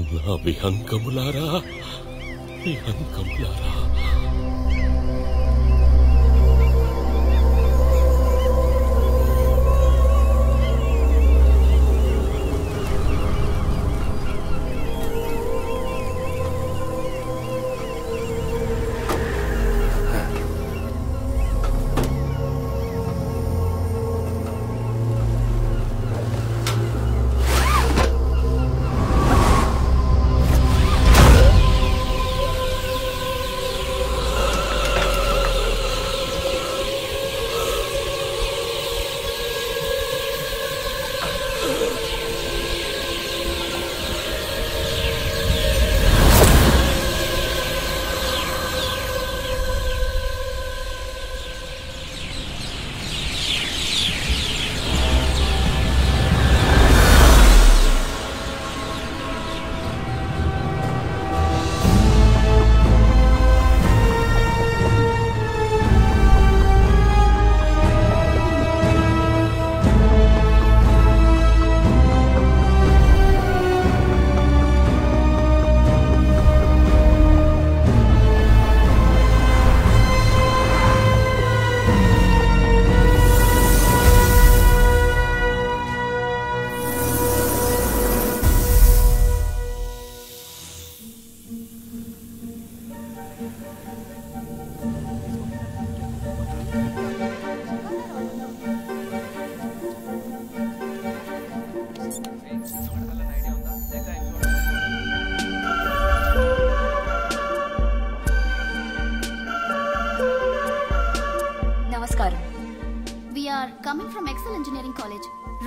నా విహంగములారా, విహంగములారా.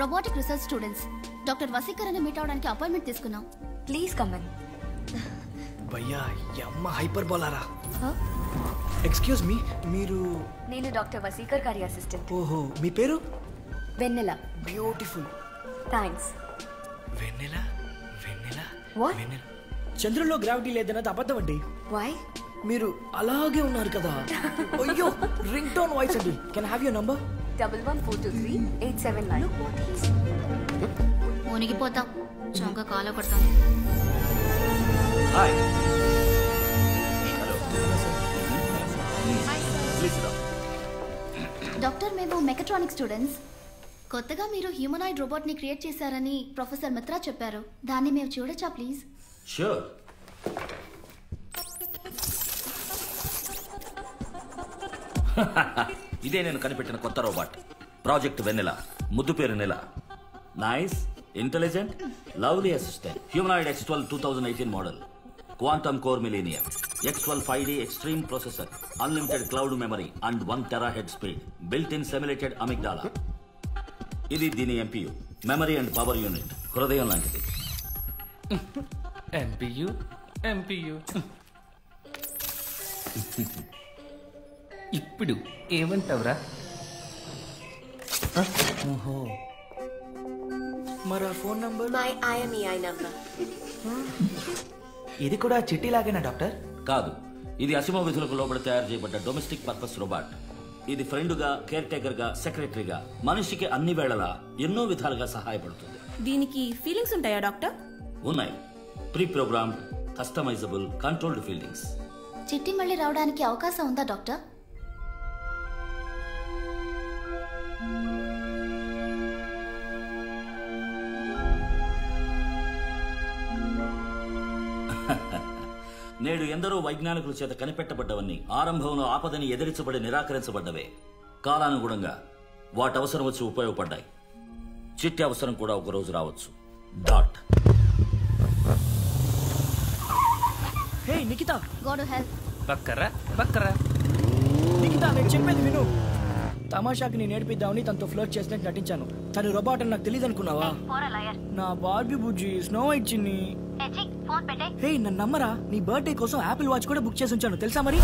Robotic research students. Dr. Vasikar అని meet అవడానికి అపాయింట్మెంట్ తీసుకున్నాం. Please come in. భయ్యా యమ్మ హైపర్ బోలారా. ఎక్స్క్యూజ్ మీ, మీరు? నేను డాక్టర్ వసీకర్ గారి అసిస్టెంట్. ఓహో, మీ పేరు? Vennela. Beautiful. Thanks. Vennela Vennela what? Vennela. చంద్రుల్లో గ్రావిటీ లేదన్నది అబద్ధం అండి. వై? మీరు అలాగే ఉన్నారు కదా. అయ్యో, రింగ్ టోన్ వాయిస్ అండి. Can have your number? 11423879. మునిగిపోతాం, చొంక కాలో కొడతాం. హాయ్. డాక్టర్, మేము మెకాట్రానిక్ స్టూడెంట్స్. కొత్తగా మీరు హ్యూమనాయిడ్ రోబోట్ ని క్రియేట్ చేశారని ప్రొఫెసర్ మిత్రా చెప్పారు. దాన్ని మేము చూడొచ్చా ప్లీజ్? షూర్. ఇదే నేను కనిపెట్టిన కొత్త రోబోట్, ప్రాజెక్ట్ వెన్నెల. ముద్దు పేరు నెల. Nice, intelligent, lovely assistant. Humanoid X12 2018 model, quantum core millennium, X12 5D extreme processor, unlimited cloud memory and 1 THz speed, built in simulated amygdala. ఇది దీని MPU, memory and power unit. హృదయం లాంటిది. MPU MPU. ఇప్పుడు ఏమంటావురా? ఓహో, మరి phone number? My IMEI number. ఇది కూడా చిట్టి లాగేనా డాక్టర్? కాదు, ఇది అసిమో విధులకు లోబడి తయారు చేయబడ్డ డొమెస్టిక్ పర్పస్ రోబోట్. ఇది ఫ్రెండ్గా, కేర్ టేకర్గా, సెక్రటరీగా, మనిషికి అన్ని వేళలా ఎన్నో విధాలుగా సహాయపడుతుంది. దీనికి ఫీలింగ్స్ ఉంటాయా డాక్టర్? ఉన్నాయి. Pre programmed, customisable, controlled feelings. చిట్టి మళ్ళీ రావడానికి అవకాశం ఉందా డాక్టర్? నేడు ఎందరో వైజ్ఞానికుల చేత కనిపెట్టబడ్డవన్నీ ఆరంభంలో ఆపదని ఎదిరించబడి నిరాకరించబడ్డవే. కాలానుగుణంగా వాటి అవసరం వచ్చి ఉపయోగపడ్డాయి. చిట్టి అవసరం కూడా ఒకరోజు రావచ్చు. Dot. Hey Nikita, go to help. బక్కరా బక్కరా. నికితా, నేను చెప్పేది విను. తమాషాకి నేను నేర్పిద్దామని తనతో ఫ్లర్ట్ చేసినట్టు నటించాను. తను రోబోట్ అని నాకు తెలియదు అనుకున్నావా? నా బార్బీ బుజ్జి స్నో వైట్ చిన్ని. హే, నన్ను నమ్మరా? నీ బర్త్డే కోసం యాపిల్ వాచ్ కూడా బుక్ చేసి ఉంచాను, తెలుసా మరి?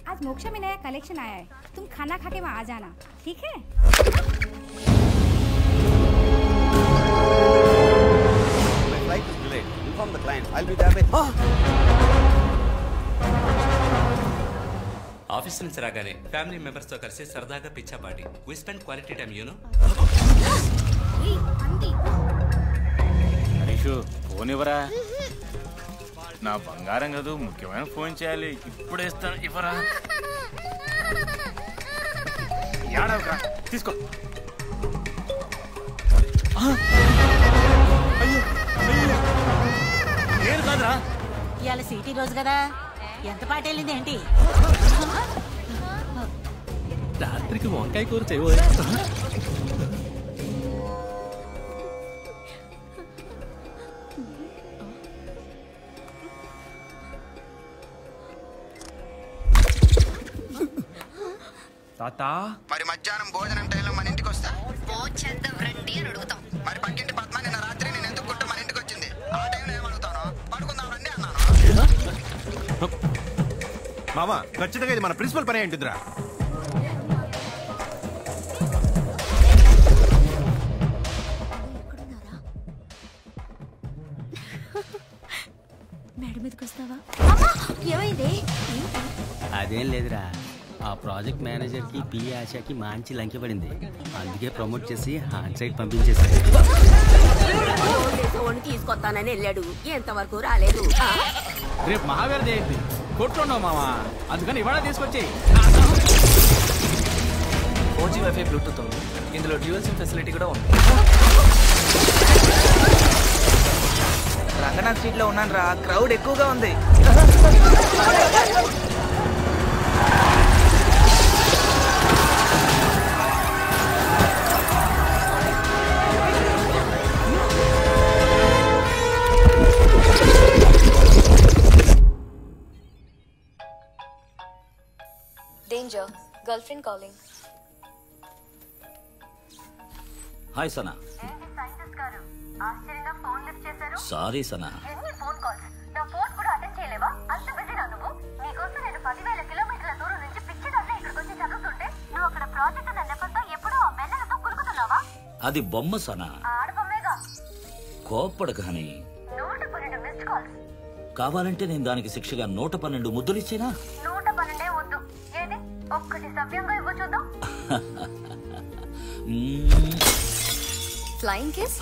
आज मोक्षा में नया कलेक्शन आया है, तुम खाना खा के वहाँ आ जाना, ठीक है? My flight is delayed. Inform the client. I'll be there by. Office నుంచి రాగానే ఫ్యామిలీ మెంబర్స్ తో కలిసి సరదాగా పిచ్చా party. We spend quality time you know. Harish phone ఇవ్వరా, నా బంగారం కాదు, ముఖ్యమైన ఫోన్ చేయాలి, ఇప్పుడే ఇస్తాను, ఇవ్వరా. ఏడవరా, తీసుకో. నేను కాదురా. ఇవాళ సిటీ రోజు కదా, ఎంత పాట వెళ్ళింది ఏంటి? రాత్రికి వంకాయ కూర చేయబోయే. తాతా మరి మధ్యాహ్నం భోజనం టైంలో మన ఇంటికి వస్తా. భోజనం రండి అని అడుగుతాం. మరి పక్కింటి పద్మ నిన్న రాత్రి నేను ఎందుకు గుట్టు మన ఇంటికి వచ్చింది? ఆ టైంలో ఏమడుగుతాను? పడుకుందాం రండి అన్నాను. మామా ఖచ్చితంగా ఇది మన ప్రిన్సిపల్ పని ఏంటిదిరా? మేడం మీదకి వస్తావా? ఏమైంది? అదేం లేదురా, ఆ ప్రాజెక్ట్ మేనేజర్కి పిఏ ఆశాకి మంచి లంకె పడింది, అందుకే ప్రమోట్ చేసి ఆన్ సైడ్ పంపించేశారు. తీసుకొస్తానని వెళ్ళాడు, ఎంతవరకు రాలేదు. రేపు మహావీర జయంతి కొట్టున్నావు మామా, అందుకని ఇవాళ తీసుకొచ్చి. ఓజీ వైఫై బ్లూటూత్ ఉంది, ఇందులో డ్యూయల్ సిమ్ ఫెసిలిటీ కూడా ఉంది. రంగనాథ్ స్ట్రీట్ లో ఉన్నాను రా, క్రౌడ్ ఎక్కువగా ఉంది. Danger, girlfriend calling. Hi Sana. Sorry Sana. అది బొమ్మ సనా, కోప్పడు కానీ. కావాలంటే నేను దానికి శిక్షగా 112 ముద్దులు ఇచ్చేనా? Flying kiss.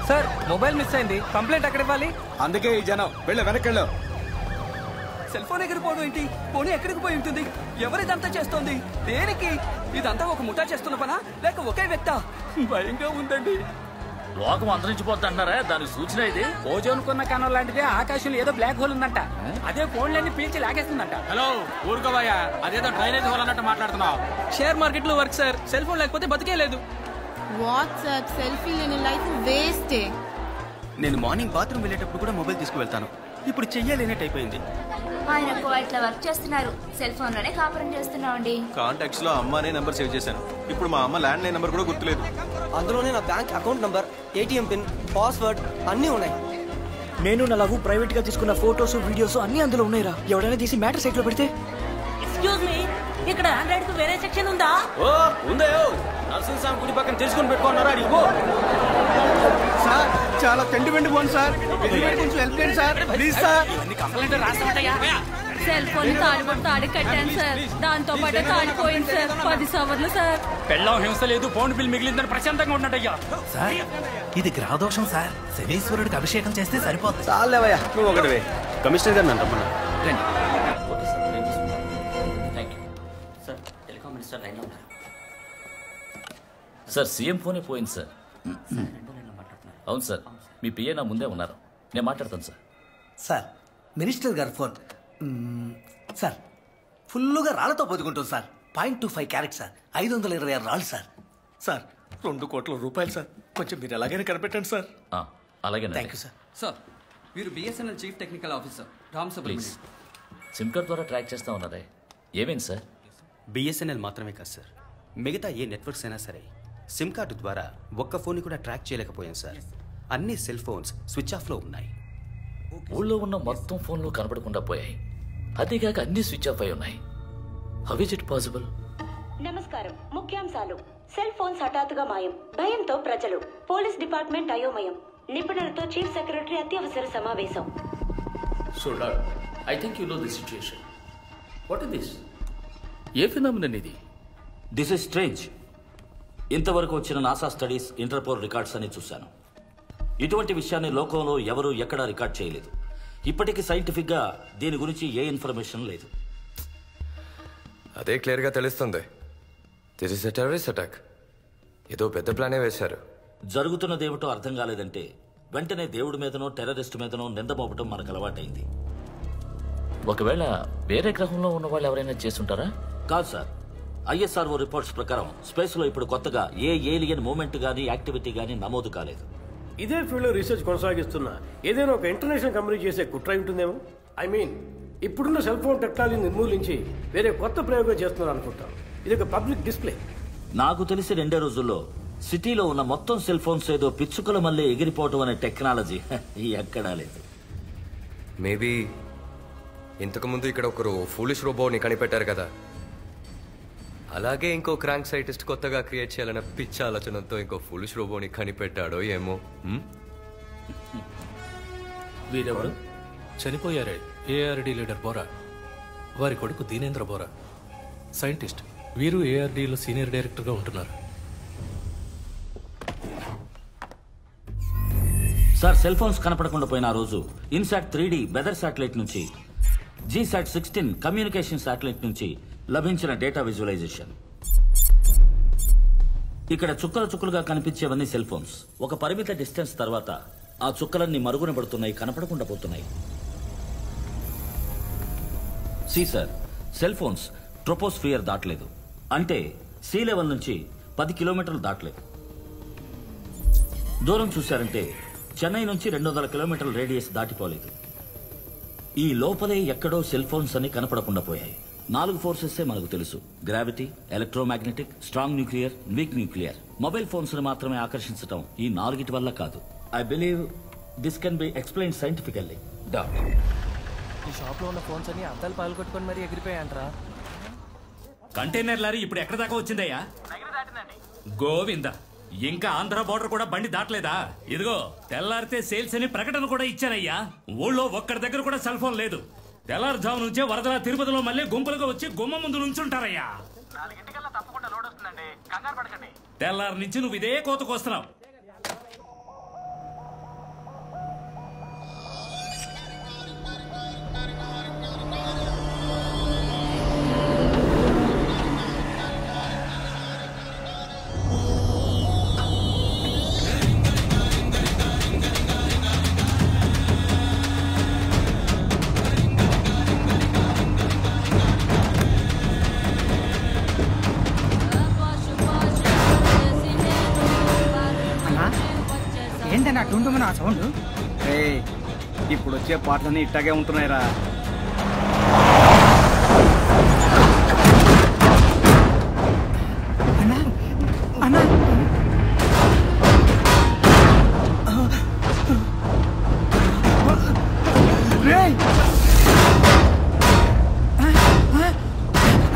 Sir mobile miss అయింది, కంప్లైంట్ ఎక్కడ ఇవ్వాలి? అందుకే ఈ జనం వెనక్కి వెళ్ళు. సెల్ ఫోన్ ఎగిరిపోవడం ఏంటి? పోనీ ఎక్కడికి పోయి ఉంటుంది? ఎవరిదంతా చేస్తోంది? దేనికి? ఇదంతా ఒక ముఠా చేస్తున్న పనా, లేక ఒకే వ్యక్తా? భయంగా ఉందండి. లోకం అంతరించిపోద్ది అంటారా? దానికి సూచన ఇది. ఓజోనుకున్న కణం లాంటిదే ఆకాశంలో ఏదో బ్లాక్ హోల్ ఉందంట, అదే ఫోన్లన్నీ పీల్చి లాగేస్తుందంట. హలో ఊరుకోవయ్యా, అదేదో డ్రైనేజ్ హోల్ అన్నట్టు మాట్లాడుతున్నావు. షేర్ మార్కెట్ లో వర్క్ సార్, సెల్ ఫోన్ లేకపోతే బతికే లేదు. వాట్సాప్ సెల్ఫీ లేని లైఫ్ వేస్టే. నేను మార్నింగ్ బాత్రూమ్ వెళ్ళేటప్పుడు కూడా మొబైల్ తీసుకువెళ్తాను, ఇప్పుడు చెయ్యలేనట్టు అయిపోయింది. ఆయనకు ఇట్లా వర్క్ చేస్తున్నారు, సెల్ ఫోన్ లోనే కాపురం చేస్తున్నామండి. కాంటాక్ట్స్ లో అమ్మ అనే నంబర్ సేవ్ చేశాను, ఇప్పుడు మా అమ్మ ల్యాండ్ లైన్ నంబర్ కూడా గుర్తులేదు. అందులోనే నా bank account number, ATM pin, password అన్నీ ఉన్నాయి. నేను నా లవ్ ప్రైవేట్ గా తీసుకున్న ఫోటోస్, వీడియోస్ అన్ని అందులో ఉన్నాయిరా. ఎవరైనా తీసి మ్యాటర్ సైట్ లో పెడితే. ఎక్స్క్యూజ్ మీ, ఇక్కడ ఆండ్రాయిడ్ కు వేరే సెక్షన్ ఉందా? ఓ ఉందే, నరసింహస్వామి గుడి పక్కన తెలుసుకొని పెట్టుకున్నారా? సార్ చాలా తెండి వెండి పోండి సార్, కొంచెం హెల్ప్ చేయండి సార్ ప్లీజ్ సార్. కంప్లైంట్ రాస్తామంటయ్యా. సెల్ ఫోన్ తాడి కట్టాను సార్, దాంతో పాటు తాడిపోయింది సార్. 10 సవర్లు సార్. పెళ్ళం హింస లేదు, ఫోన్ బిల్ మిగిలిందని ప్రశాంతంగా ఉన్నట్టయ్యా. సార్ ఇది గ్రహదోషం సార్, శనీశ్వరుడికి అభిషేకం చేస్తే సరిపోతుంది. చాలేవయ్యా నువ్వు ఒకటివే. కమిషనర్ గారు నన్ను రమ్మన్నా. ఓకే సార్, నేను చూసుకుంటాను. Thank you sir. Telecom minister లైన్లో ఉన్నారు సార్. సీఎం ఫోనే పోయింది సార్. అవును సార్, మీ పిఏ నా ముందే ఉన్నారు, నేను మాట్లాడతాను సార్. సార్ మినిస్టర్ గారు ఫోన్ సార్, ఫుల్లుగా రాళ్లతో పొదుకుంటుంది సార్. 0.25 క్యారెట్ సార్, 526 రాళ్ళు సార్. సార్ 2 కోట్ల రూపాయలు సార్, కొంచెం మీరు ఎలాగైనా కనిపెట్టండి సార్. అలాగే థ్యాంక్ యూ సార్. సార్ మీరు BSNL chief technical officer Ram please. Subrahmanyam. SIM card ద్వారా ట్రాక్ చేస్తా ఉన్నారే, ఏమైంది సార్? బిఎస్ఎన్ఎల్ మాత్రమే కాదు సార్, మిగతా ఏ నెట్వర్క్స్ అయినా సరే సిమ్ కార్డు ద్వారా ఒక్క ఫోన్ కూడా ట్రాక్ చేయలేకపోయాం సార్. అన్ని సెల్ ఫోన్స్ స్విచ్ ఆఫ్లో ఉన్నాయి. ఊళ్ళో ఉన్న మొత్తం ఫోన్లు కనపడకుండా పోయాయి. అదేగాక అన్ని స్విచ్ ఆఫ్ అయి ఉన్నాయి. How is it possible? నమస్కారం. ముఖ్యాంశాలు. సెల్ ఫోన్స్ హఠాత్తుగా మాయం, భయంతో ప్రజలు, పోలీస్ డిపార్ట్మెంట్ అయోమయం, నిపుణులతో చీఫ్ సెక్రటరీ అత్యవసర సమావేశం. So dad, I think you know the situation. What is this? ఏ ఫినామినన్ ఇది? This is strange. ఇంతవరకు వచ్చిన నాసా స్టడీస్, ఇంటర్పోల్ రికార్డ్స్ అని చూశాను. ఇటువంటి విషయాన్ని లోకంలో ఎవరు ఎక్కడా రికార్డ్ చేయలేదు. ఇప్పటికీ సైంటిఫిక్ గా దీని గురించి ఏ ఇన్ఫర్మేషన్ లేదు. అదే క్లియర్ గా తెలుస్తుంది. This is a terrorist attack. ఏదో పెద్ద ప్లానే వేశారు. జరుగుతున్నదేమిటో అర్థం కాలేదంటే వెంటనే దేవుడి మీదనో టెర్రరిస్ట్ మీదనో నింద మోపటం మనకు అలవాటైంది. ఒకవేళ వేరే గ్రహంలో ఉన్న వాళ్ళు ఎవరైనా చేస్తుంటారా? కాదు సార్. ఐఎస్ఆర్ఓ రిపోర్ట్స్ ప్రకారం స్పేస్ లో ఇప్పుడు కొత్తగా ఏ ఏలియన్ మూమెంట్ గానీ యాక్టివిటీ గానీ నమోదు కాలేదు. ఇదే ఫీల్డ్ లో రీసెర్చ్ కొనసాగిస్తున్న ఏదైనా ఒక ఇంటర్నేషనల్ కంపెనీ చేసే కుట్ర ఉంటుందేమో. ఐ మీన్ ఇప్పుడున్న సెల్ ఫోన్ టెక్నాలజీని నిర్మూలించి వేరే కొత్త ప్రయోగం చేస్తున్నారు అనుకుంటాం. ఇది ఒక పబ్లిక్ డిస్ప్లే. నాకు తెలిసి 2 రోజుల్లో సిటీలో ఉన్న మొత్తం సెల్ ఫోన్స్ ఏదో పిచ్చుకల మళ్ళీ ఎగిరిపోవటం అనే టెక్నాలజీ ఎక్కడా లేదు. మేబీ ఇంతకుముందు ఇక్కడ ఒకరు ఫూలిష్ రోబోని కనిపెట్టారు కదా, అలాగే ఇంకో క్రాంక్ సైటిస్ట్ కొత్తగా క్రియేట్ చేయాలన్న పిచ్చ ఆలోచనతో ఇంకో ఫూలిష్ రోబోని కనిపెట్టాడో ఏమో. వీరెవరు? చనిపోయారే ఏఆర్డి లీడర్ బోరా, వారి కొడుకు దీనేంద్ర బోరా, సైంటిస్ట్. వీరు ఏఆర్డీలో సీనియర్ డైరెక్టర్గా ఉంటున్నారు. సార్, సెల్ ఫోన్స్ కనపడకుండా పోయిన ఆ రోజు ఇన్సాట్ 3D వెదర్ శాటిలైట్ నుంచి జీసాట్ 16 కమ్యూనికేషన్ శాటిలైట్ నుంచి లభించిన డేటా విజువలైజేషన్. ఇక్కడ చుక్కల చుక్కలుగా కనిపించేవన్నీ సెల్ ఫోన్స్. ఒక పరిమిత డిస్టెన్స్ తర్వాత ఆ చుక్కలన్నీ మరుగున పడుతున్నాయి, కనపడకుండా పోతున్నాయి. సార్, సెల్ ఫోన్స్ ట్రోపోస్ఫియర్ దాటలేదు. అంటే సీ లెవెల్ నుంచి 10 కిలోమీటర్లు దాటలేదు. దూరం చూశారంటే చెన్నై నుంచి 200 కిలోమీటర్ల రేడియస్ దాటిపోలేదు. ఈ లోపలే ఎక్కడో సెల్ ఫోన్స్ అని కనపడకుండా పోయాయి. 4 ఫోర్సెస్సే మనకు తెలుసు: gravity, electromagnetic, strong nuclear, week nuclear. Mobile phones ని మాత్రమే ఆకర్షించడం ఈ 4 వల్ల కాదు. I believe this can be explain scientifically. ఈ షాప్ లో ఉన్న ఫోన్స్ అన్ని అద్దాలు పాలు కొట్టుకొని మరీ ఎగిరిపోయాయంట్రా. కంటైనర్ లారీ ఇప్పుడు ఎక్కడ దాకా వచ్చిందయ్యా? గోవింద, ఇంకా ఆంధ్ర బోర్డర్ కూడా బండి దాటలేదా? ఇదిగో తెల్లారితే సేల్స్ అని ప్రకటన కూడా ఇచ్చానయ్యా. ఊళ్ళో ఒక్కడి దగ్గర కూడా సెల్ ఫోన్ లేదు. తెల్లారుజాము నుంచే వరదల తిరుపతిలో మళ్ళీ గుంపులుగా వచ్చి గుమ్మ ముందు నుంచుంటారయ్యా. తెల్లారి నుంచి నువ్వు ఇదే కోతకొస్తున్నావు. ఏంటన్నా టుంటుమని ఆ సౌండ్? ఇప్పుడు వచ్చే పాటలన్నీ ఇట్టాగే ఉంటున్నాయిరా. అన్నా అన్నా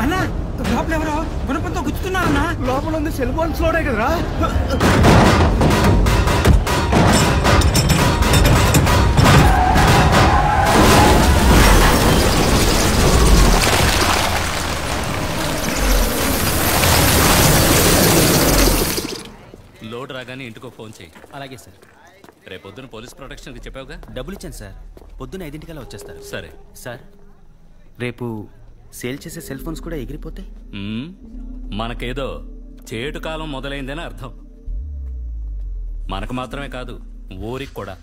అన్నా, లోపల ఎవరో గుణపంతో గుచ్చుతున్నారన్నా. లోపల ఉంది సెల్ ఫోన్ స్లోడే కదరా. లోడ్ రాగానే ఇంటికో ఫోన్ చేయి. అలాగే సార్. రేపొద్దున పోలీస్ ప్రొటెక్షన్కి చెప్పావుగా? డబ్బులు ఇచ్చాను సార్. పొద్దున్న 5 వచ్చేస్తారు. సరే సార్, రేపు సేల్ చేసే సెల్ ఫోన్స్ కూడా ఎగిరిపోతాయి. మనకేదో చేటు కాలం మొదలైందని అర్థం. మనకు మాత్రమే కాదు, ఊరికి కూడా.